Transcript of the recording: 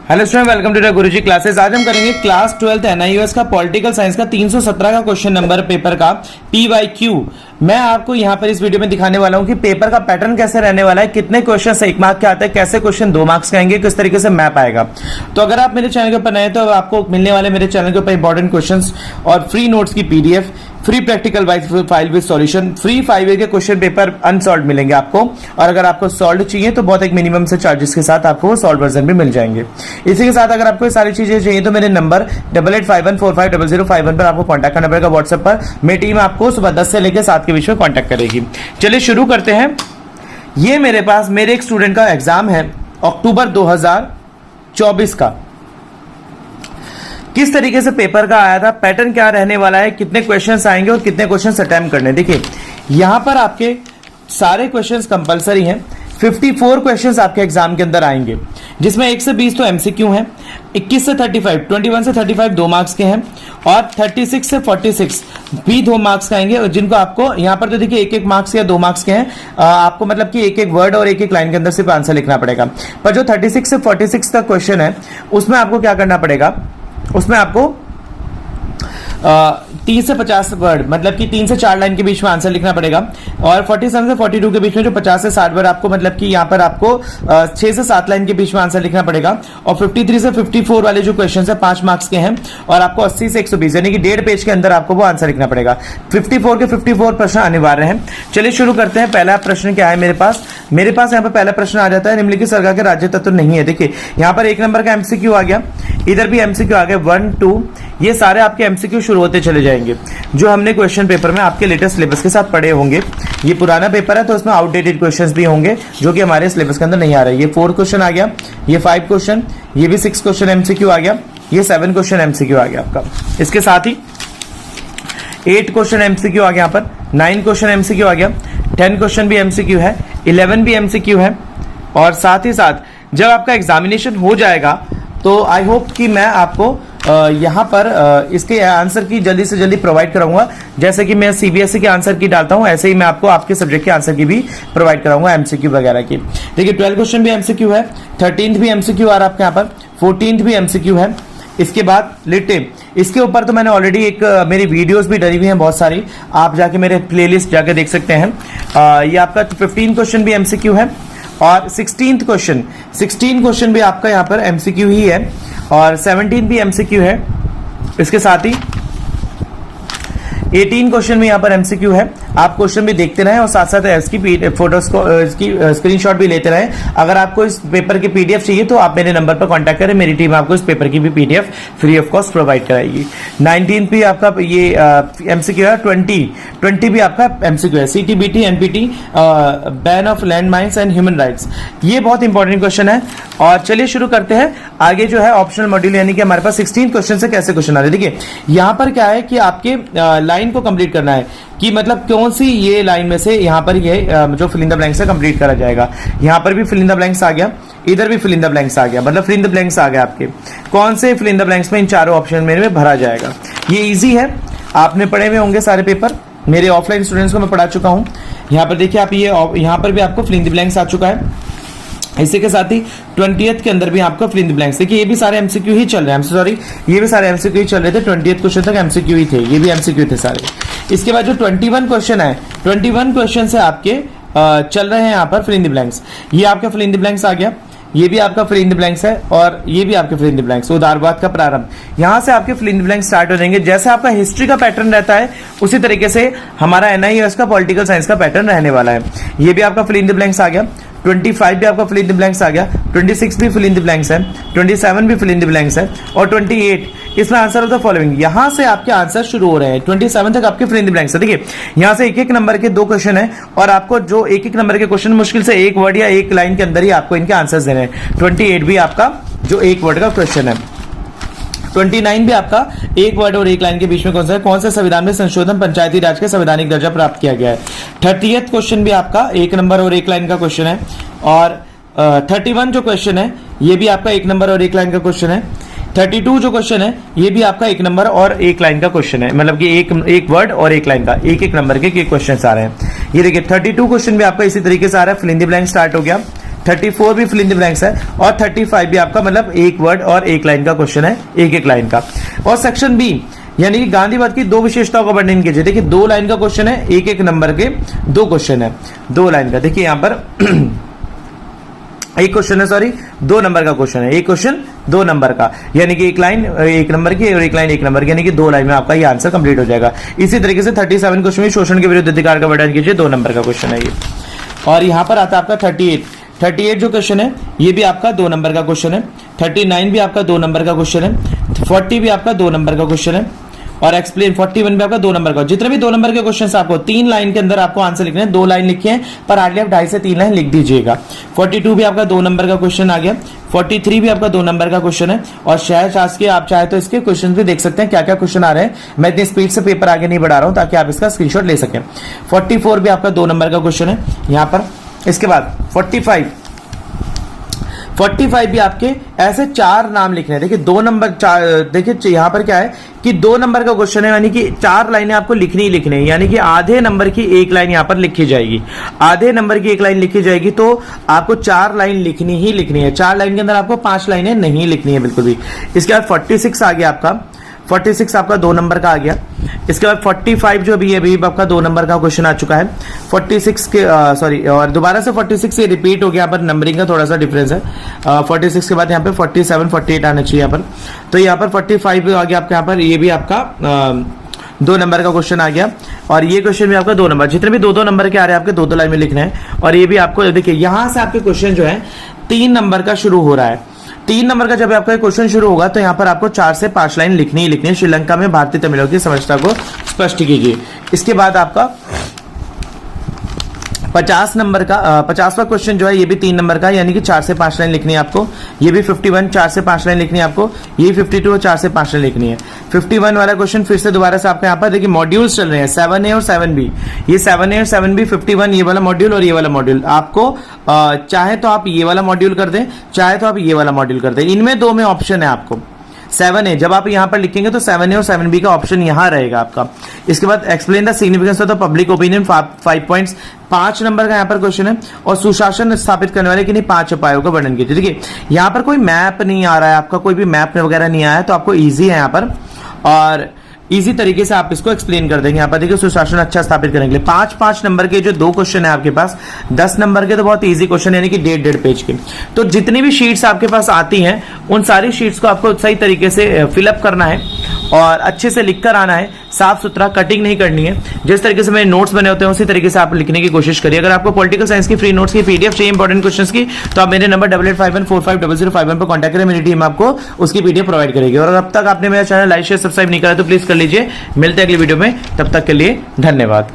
Hello student, welcome to the Guruji classes. आज हम करेंगे क्लास 12th एनआईयूएस का पॉलिटिकल साइंस का 317 का क्वेश्चन नंबर पेपर का पीवाईक्यू। मैं आपको यहां पर इस वीडियो में दिखाने वाला हूं कि पेपर का पैटर्न कैसे रहने वाला है, कितने क्वेश्चन 1 मार्क के आते हैं, कैसे क्वेश्चन 2 मार्क्स के आएंगे, किस तरीके से मैप आएगा। तो अगर आप मेरे चैनल के ऊपर नए तो आपको मिलने वाले मेरे चैनल के ऊपर इंपॉर्टेंट क्वेश्चन और फ्री नोट्स की PDF, free practical wise file with solution, free 5 year के क्वेश्चन पेपर अनसॉल्व मिलेंगे आपको। और अगर आपको सॉल्व चाहिए तो बहुत एक मिनिमम से चार्जेस के साथ आपको सॉल्व वर्जन भी मिल जाएंगे। इसी के साथ अगर आपको ये सारी चीजें चाहिए तो मेरे नंबर 8851450051 पर आपको कॉन्टैक्ट करना पड़ेगा व्हाट्सएप पर। मेरी टीम आपको सुबह 10 से लेकर 7 के बीच में कॉन्टैक्ट करेगी। चलिए शुरू करते हैं। ये मेरे पास मेरे एक स्टूडेंट का एग्जाम है अक्टूबर 2024 का। किस तरीके से पेपर का आया था, पैटर्न क्या रहने वाला है, कितने क्वेश्चंस आएंगे और कितने क्वेश्चंस अटेम्प्ट करने। देखिए यहां पर आपके सारे क्वेश्चंस कंपलसरी हैं। 54 क्वेश्चंस आपके एग्जाम के अंदर आएंगे, जिसमें 1 से 20 तो एमसीक्यू हैं, 21 से 35, 21 से 35 2 मार्क्स के हैं और 36 से 46 भी 2 मार्क्स का आएंगे। जिनको आपको यहाँ पर तो देखिए 1-1 मार्क्स या 2 मार्क्स के हैं। आपको मतलब कि 1-1 वर्ड और 1-1 लाइन के अंदर सिर्फ आंसर लिखना पड़ेगा। पर जो 36 से 46 का क्वेश्चन है उसमें आपको क्या करना पड़ेगा, उसमें आपको 30 से 50 वर्ड मतलब कि 3 से 4 लाइन के बीच में आंसर लिखना पड़ेगा। और 47 से 42 के बीच में जो 50 से 60 वर्ड आपको मतलब कि यहाँ पर आपको 6 से 7 लाइन के बीच में आंसर लिखना पड़ेगा। और 53 से 54 वाले जो क्वेश्चन है 5 मार्क्स के हैं और आपको 80 से 120 यानी कि 1.5 पेज के अंदर आपको वो आंसर लिखना पड़ेगा। 54 के 54 प्रश्न अनिवार्य हैं। चलिए शुरू करते हैं। पहला प्रश्न क्या है मेरे पास यहाँ पर पहला प्रश्न आ जाता है, निम्नलिखित सरकार के राज्य तत्व नहीं है। देखिए यहाँ पर 1 नंबर का एमसीक्यू आ गया, इधर भी एमसीक्यू आ गया 1, 2, ये सारे आपके एमसीक्यू शुरू होते चले जाएंगे जो हमने क्वेश्चन पेपर में आपके लेटेस्ट सिलेबस के साथ पढ़े होंगे। ये पुराना पेपर है तो इसमें आउटडेटेड क्वेश्चंस भी होंगे जो कि हमारे सिलेबस के अंदर नहीं आ रहे। ये 4 क्वेश्चन आ गया, ये 5 क्वेश्चन, ये भी 6 क्वेश्चन एमसीक्यू आ गया, ये 7 क्वेश्चन एमसीक्यू आ गया आपका। इसके साथ ही 8 क्वेश्चन एमसीक्यू आ गया, यहाँ पर 9 क्वेश्चन एमसीक्यू आ गया, 10 क्वेश्चन भी एमसीक्यू है, 11 भी एमसीक्यू है। और साथ ही साथ जब आपका एग्जामिनेशन हो जाएगा तो आई होप कि मैं आपको यहाँ पर इसके आंसर की जल्दी से जल्दी प्रोवाइड कराऊंगा। जैसे कि मैं सीबीएसई के आंसर की डालता हूँ ऐसे ही मैं आपको आपके सब्जेक्ट के आंसर की भी प्रोवाइड कराऊंगा, एमसीक्यू वगैरह की। देखिए 12 क्वेश्चन भी एमसीक्यू है, 13th भी एमसीक्यू आ रहा है आपके यहाँ पर, 14th भी एमसीक्यू है। इसके बाद लिटे, इसके ऊपर तो मैंने ऑलरेडी एक मेरी वीडियोस भी डली हुई हैं बहुत सारी, आप जाके मेरे प्लेलिस्ट जाके देख सकते हैं। ये आपका 15 क्वेश्चन भी एमसीक्यू है और 16 क्वेश्चन भी आपका यहाँ पर एमसीक्यू ही है और 17 भी एमसीक्यू है। इसके साथ ही 18 क्वेश्चन भी यहाँ पर एमसीक्यू है। आप क्वेश्चन भी देखते रहें और साथ साथ इसकी फोटोज को इसकी स्क्रीनशॉट भी लेते रहें। अगर आपको इस पेपर की पीडीएफ चाहिए तो आप मेरे नंबर पर कांटेक्ट करें, मेरी टीम आपको इस पेपर की भी PDF free of cost provide कराएगी। 19 भी आपका ये एमसीक्यू है, 20 भी आपका एमसीक्यू है। CTBT, NPT, ban of land mines and human rights, ये बहुत इंपॉर्टेंट क्वेश्चन है। और चलिए शुरू करते हैं। आगे जो है ऑप्शनल मॉड्यूल यानी कि हमारे पास 16 क्वेश्चन से कैसे क्वेश्चन आ रहे हैं। देखिए यहाँ पर क्या है कि आपके लाइन को कंप्लीट करना है कि मतलब कौन सी ये लाइन में से यहाँ पर ये जो फिल इन द ब्लैंक्स है कंप्लीट करा जाएगा। यहाँ पर भी फिल इन द ब्लैंक्स आ गया, इधर भी फिल इन द ब्लैंक्स आ गया, मतलब फिल इन द ब्लैंक्स आ गया आपके। कौन से फिल इन द ब्लैंक्स में इन चारों ऑप्शन में भरा जाएगा। ये इजी है, आपने पढ़े हुए होंगे सारे पेपर, मेरे ऑफलाइन स्टूडेंट्स को मैं पढ़ा चुका हूँ। यहाँ पर देखिए आप ये यहाँ पर भी आपको फिल इन द ब्लैंक्स आ चुका है। इसी के साथ ही 20th के अंदर भी आपका फिल इन द ब्लैंक्स, देखिए ये भी सारे एमसीक्यू ही चल रहे हैं, सॉरी ये भी सारे एमसीक्यू ही चल रहे थे। 20th क्वेश्चन तक एमसीक्यू ही थे, ये भी एमसीक्यू थे सारे। इसके बाद जो 21 क्वेश्चन है, 21 क्वेश्चन से आपके चल रहे हैं यहाँ पर फिल इन द ब्लैंक्स। ये आपका फिल इन द ब्लैंक्स आ गया, ये भी आपका फिल इन द ब्लैंक्स है और ये भी आपके फिल इन द ब्लैंक्स। उदारवाद का प्रारंभ, यहां से आपके fill in the blanks start हो जाएंगे। जैसे आपका हिस्ट्री का पैटर्न रहता है उसी तरीके से हमारा एनआईयूएस का पॉलिटिकल साइंस का पैटर्न रहने वाला है। ये भी आपका फिल इन द ब्लैंक्स आ गया, 25 भी आपका फिल इन द ब्लैंक्स आ गया, 26 भी फिल इन द ब्लैंक्स है, 27 भी फिल इन द ब्लैंक्स है और 28 इसमें आंसर ऑफ द फॉलोइंग। यहां से आपके आंसर शुरू हो रहे हैं, 27 तक आपके फिल इन द ब्लैंक्स है। देखिए यहां से 1-1 नंबर के 2 क्वेश्चन है और आपको जो 1-1 नंबर के क्वेश्चन मुश्किल से 1 वर्ड या 1 लाइन के अंदर ही आपको इनके आंसर्स देने हैं। 28 भी आपका जो 1 वर्ड का क्वेश्चन है। 29 भी आपका 1 वर्ड और 1 लाइन के बीच में कौन सा संविधान में संशोधन पंचायती राज का संवैधानिक दर्जा प्राप्त किया गया है। 30th क्वेश्चन भी आपका 1 नंबर और 1 लाइन का क्वेश्चन है। और 31 जो क्वेश्चन है ये भी आपका 1 नंबर और 1 लाइन का क्वेश्चन है। 32 जो क्वेश्चन है ये भी आपका 1 नंबर और 1 लाइन का क्वेश्चन है, मतलब कि एक वर्ड और 1 लाइन का 1-1 नंबर के क्वेश्चन आ रहे हैं। ये देखिए 32 क्वेश्चन भी आपका इसी तरीके से आ रहा है, fill in the blank start हो गया। 34 भी फिल इन द ब्लैंक्स है, और 35 भी आपका मतलब एक वर्ड और एक लाइन का क्वेश्चन है, एक एक लाइन का। और सेक्शन बी यानी कि गांधीवाद की दो विशेषताओं का वर्णन कीजिए। देखिए 2 लाइन का क्वेश्चन है, एक एक नंबर के 2 क्वेश्चन है, 2 लाइन का। देखिए यहां पर एक क्वेश्चन है, सॉरी 2 नंबर का क्वेश्चन है, एक क्वेश्चन 2 नंबर का, यानी कि एक लाइन 1 नंबर की और एक लाइन 1 नंबर की, यानी कि 2 लाइन में आपका ये आंसर कंप्लीट हो जाएगा। इसी तरीके से 37 क्वेश्चन में शोषण के विरुद्ध अधिकार का वर्णन कीजिए, 2 नंबर का क्वेश्चन है ये। और यहां पर आता है आपका 38 जो क्वेश्चन है ये भी आपका 2 नंबर का क्वेश्चन है, 39 भी आपका 2 नंबर का क्वेश्चन है, 40 भी आपका 2 नंबर का क्वेश्चन है, और एक्सप्लेन 41 भी आपका 2 नंबर का। जितने भी 2 नंबर के क्वेश्चन आपको 3 लाइन के अंदर आपको आंसर लिखने हैं, 2 लाइन लिखी है पर हार्डली आप 2.5 से 3 लाइन लिख दीजिएगा। 42 भी आपका 2 नंबर का क्वेश्चन आ गया, 43 भी आपका 2 नंबर का क्वेश्चन है, और शायद आज के आप चाहे तो इसके क्वेश्चन भी देख सकते हैं क्या क्या क्वेश्चन आ रहे हैं। मैं इतनी स्पीड से पेपर आगे नहीं बढ़ा रहा हूं ताकि आप इसका स्क्रीनशॉट ले सकें। 44 भी आपका 2 नंबर का क्वेश्चन है यहां पर। इसके बाद 45 भी आपके ऐसे 4 नाम लिखने हैं। देखिए 2 नंबर, देखिए यहां पर क्या है कि 2 नंबर का क्वेश्चन है, यानी कि 4 लाइनें आपको लिखनी ही लिखनी है, यानी कि आधे नंबर की 1 लाइन यहां पर लिखी जाएगी, आधे नंबर की 1 लाइन लिखी जाएगी, तो आपको 4 लाइन लिखनी ही लिखनी है। 4 लाइन के अंदर आपको 5 लाइनें नहीं लिखनी है बिल्कुल भी। इसके बाद 46 आ गया आपका, 46 आपका 2 नंबर का आ गया। इसके बाद 45 जो अभी आपका 2 नंबर का क्वेश्चन आ चुका है। 46 के सॉरी, और दोबारा से 46 से रिपीट हो गया, यहाँ पर नंबरिंग का थोड़ा सा डिफरेंस है। 46 के बाद यहाँ पे 47 48 आना चाहिए यहाँ पर, तो यहाँ पर 45 आ गया आपका, यहाँ पर ये भी आपका 2 नंबर का क्वेश्चन आ गया, और ये क्वेश्चन भी आपका 2 नंबर। जितने भी 2-2 नंबर के आ रहे हैं आपके 2-2 लाइन में लिखना है। और ये भी आपको देखिए यहां से आपके क्वेश्चन जो है 3 नंबर का शुरू हो रहा है। 3 नंबर का जब आपका क्वेश्चन शुरू होगा तो यहाँ पर आपको 4 से 5 लाइन लिखनी ही लिखनी है। श्रीलंका में भारतीय तमिलों की समस्या को स्पष्ट कीजिए। इसके बाद आपका 50 नंबर का 50वां क्वेश्चन जो है ये भी 3 नंबर का, यानी कि 4 से 5 लाइन लिखनी है आपको। ये भी 51 4 से 5 लाइन लिखनी है आपको। ये 52 4 से 5 लाइन लिखनी है। 51 वाला क्वेश्चन फिर से दोबारा से आपका यहाँ पर देखिए मॉड्यूल्स चल रहे हैं 7A और 7B। ये 7A और 7B 51 ये वाला मॉड्यूल और ये वाला मॉड्यूल। आपको चाहे तो आप ये वाला मॉड्यूल कर दें, चाहे तो आप ये वाला मॉड्यूल कर दें। इनमें 2 में ऑप्शन है आपको। 7A जब आप यहां पर लिखेंगे तो 7A और 7B का ऑप्शन यहां रहेगा आपका। इसके बाद explain the significance of the public opinion 5 points, 5 number का यहां पर क्वेश्चन है। और सुशासन स्थापित करने वाले किन्हीं 5 उपायों का वर्णन कीजिए। देखिए यहां पर कोई मैप नहीं आ रहा है आपका, कोई भी मैप वगैरह नहीं आया है, तो आपको ईजी है यहां पर, और इजी तरीके से आप इसको एक्सप्लेन कर देंगे। यहाँ पर देखिए सुशासन अच्छा स्थापित करेंगे लिए 5-5 नंबर के जो 2 क्वेश्चन है आपके पास, 10 नंबर के तो बहुत इजी क्वेश्चन यानी कि 1.5 पेज के। तो जितनी भी शीट्स आपके पास आती हैं उन सारी शीट्स को आपको सही तरीके से फिलअप करना है और अच्छे से लिख कर आना है, साफ सुथरा, कटिंग नहीं करनी है। जिस तरीके से मेरे नोट्स बने होते हैं उसी तरीके से आप लिखने की कोशिश करिए। अगर आपको पॉलिटिकल साइंस की फ्री नोट्स की पीडीएफ चाहिए इंपॉर्टेंट क्वेश्चंस की, तो आप मेरे नंबर 8851450051 पर कॉन्टैक्ट करें, मेरी टीम आपको उसकी पीडीएफ प्रोवाइड करेगी। और अब तक आपने मेरा चैनल लाइक शेयर सब्सक्राइब नहीं करा तो प्लीज कर लीजिए। मिलते हैं अगली वीडियो में, तब तक के लिए धन्यवाद।